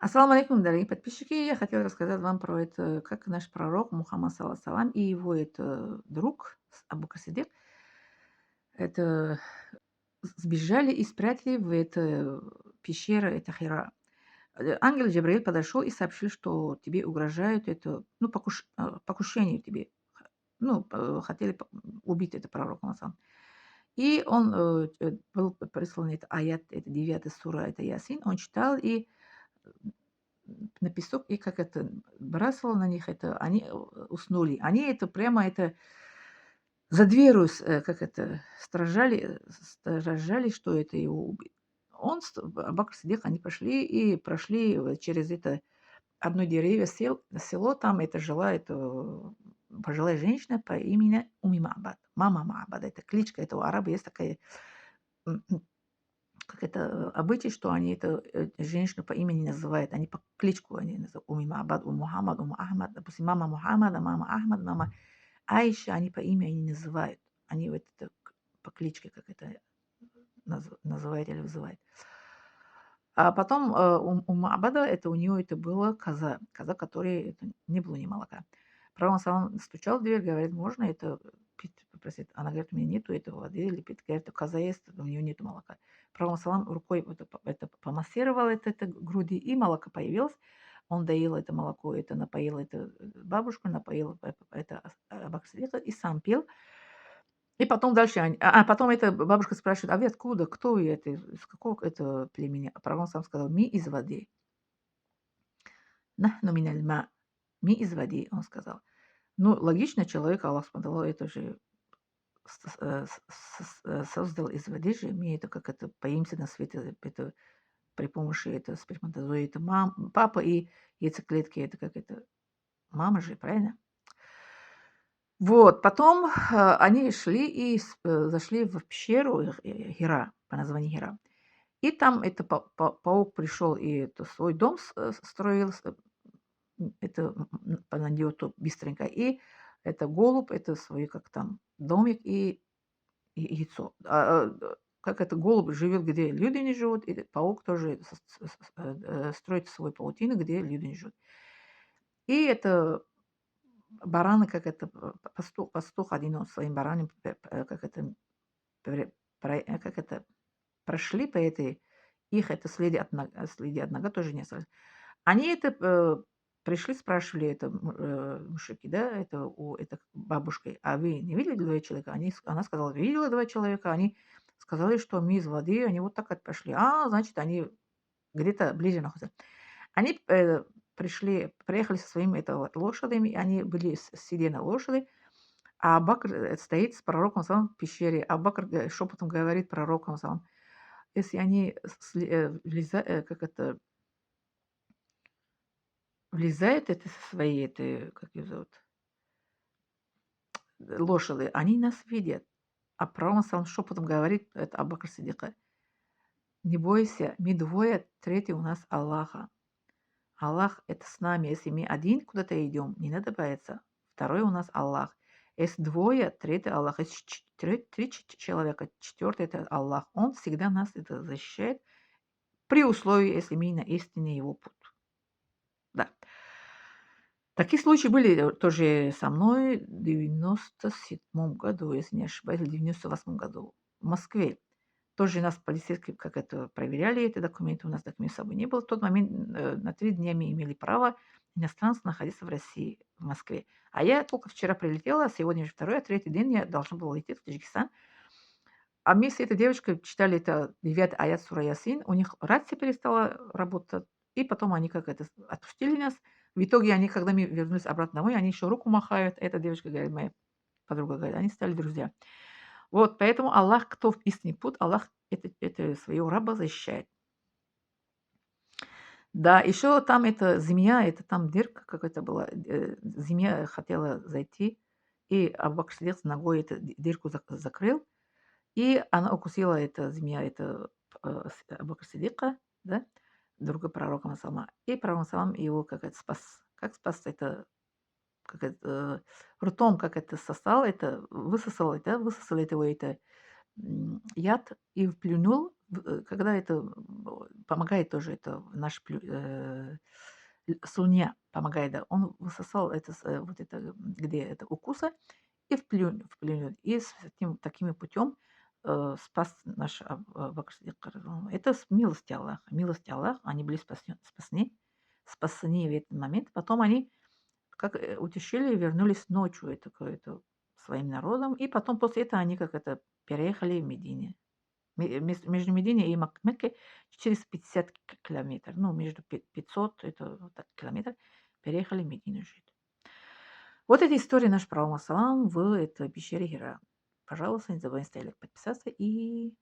Ассаламу алейкум, дорогие подписчики. Я хотела рассказать вам про это, как наш пророк Мухаммад саллаллаху и его друг Абу Бакр Сиддик это сбежали и спрятали в пещеру, это Хира. Ангел Джабраиль подошел и сообщил, что тебе угрожают ну, покушение тебе. Хотели убить это пророка Мухаммада. И он был прислан это аят, это 9 сура, это Ясин. Он читал и на песок и как это бросал на них, это они уснули. Они это прямо это за дверью, как это, стражали, что это его убит. Абу Сиддик, они пошли и прошли через это одно деревья, село, там это жила пожилая женщина по имени Уми Маабад, мама Маабада. Это кличка, это у арабов есть такая как это, обычай, что они женщину по имени называют, они по кличку они называют. Умми Маабад, Мухаммад, Ахмад. Допустим, мама Мухаммада, мама Ахмад, мама Аиша, они по имени они называют. Они вот это по кличке, как это называют или вызывают. А потом у Маабада, это у нее это была коза, которой это не было ни молока. Пророк салам стучал в дверь, говорит, можно это пить, попросить. Она говорит, у меня нету этого воды или пить. Говорит, коза есть, у нее нету молока. Пророк салам рукой это помассировал это груди, и молоко появилось. Он доил это молоко, это напоил бабушку, напоил это Абу Бакр Сиддика и сам пил. И потом дальше потом эта бабушка спрашивает: "А вы откуда? Кто вы это? Из какого это племени?" А пророк сам сказал: "Мы из воды. Нахну миналь ма". Мы из воды, он сказал. Ну, логично, человек, Аллах Субхану это же создал из воды же. Мы это как это появимся на свет, это при помощи сперматозоида папа и яйцеклетки, это как это мама же, правильно? Вот, потом, они шли и зашли в пещеру Хира, по названию Хира. И там это паук пришел и это свой дом строил, это понадел быстренько. И это голубь, это свой как там домик и яйцо. Как это голубь живет, где люди не живут, и паук тоже строит свой паутину, где люди не живут. И это бараны, как это пастух один он своим баранам, как это, как это прошли по этой, их это следи от нога тоже не осталось. Они пришли, спрашивали мужики, да, это у этой бабушкой: "А вы не видели 2 человека?" Она сказала: "Видела 2 человека". Они сказали, что мы из воды, они вот так вот пошли. Значит, они где-то ближе находятся. Они приехали со своими лошадями, и они были сидя на лошади, а Бакр стоит с пророком сам в пещере, а Бакр шепотом говорит пророком сам: "Если они как это, влезают это со своей как ее зовут, лошади, они нас видят". А пророк сам шепотом говорит это Абу Сиддика: "Не бойся, мы двое, третий у нас Аллаха. Аллах это с нами. Если мы один куда-то идем, не надо бояться. Второй у нас Аллах. Если двое, третий Аллах. Если три человека, четвертый это Аллах. Он всегда нас это защищает при условии, если мы на истине его путь". Да. Такие случаи были тоже со мной в 97 году, если не ошибаюсь, или в 98 году в Москве. Тоже нас полицейские как это проверяли, эти документы. У нас документов с собой не было. В тот момент на 3 дня мы имели право иностранцы находиться в России, в Москве. А я только вчера прилетела, а сегодня уже второй, а третий день я должна была лететь в Таджикистан. А мы с этой девочкой читали это 9 аят сура Ясин. У них рация перестала работать, и потом они как это отпустили нас. В итоге они, когда мы вернулись обратно домой, они еще руку махают. Эта девочка говорит, моя подруга говорит, они стали друзья. Вот, поэтому Аллах, кто в истинный путь, Аллах это своего раба защищает. Да, еще там эта змея, это там дырка какая-то была, змея хотела зайти, и Абу Бакр Сиддик с ногой эту дырку закрыл, и она укусила, эта змея, Абу Бакр Сиддика, да, друга пророка Мухаммада. И пророк Мухаммад его как это спас. Как спас это, как это, ртом, как это сосал, это высосал, это высосал этого, яд и вплюнул, когда это помогает тоже это наш слюня помогает, да, он высосал это, вот это, где это укуса, и вплюнул. И с такими путем спас наш это с милости Аллаха. Милости Аллаха, они были спасены в этот момент. Потом они как утешили, вернулись ночью это своим народом. И потом после этого они как это переехали в Медине. Между Мединой и Меккой через 50 километров. Ну, между 500 это вот так, километров переехали в Медину жить. Вот эта история наш пророк в этой пещере Хира. Пожалуйста, не забывайте ставить лайк, подписаться и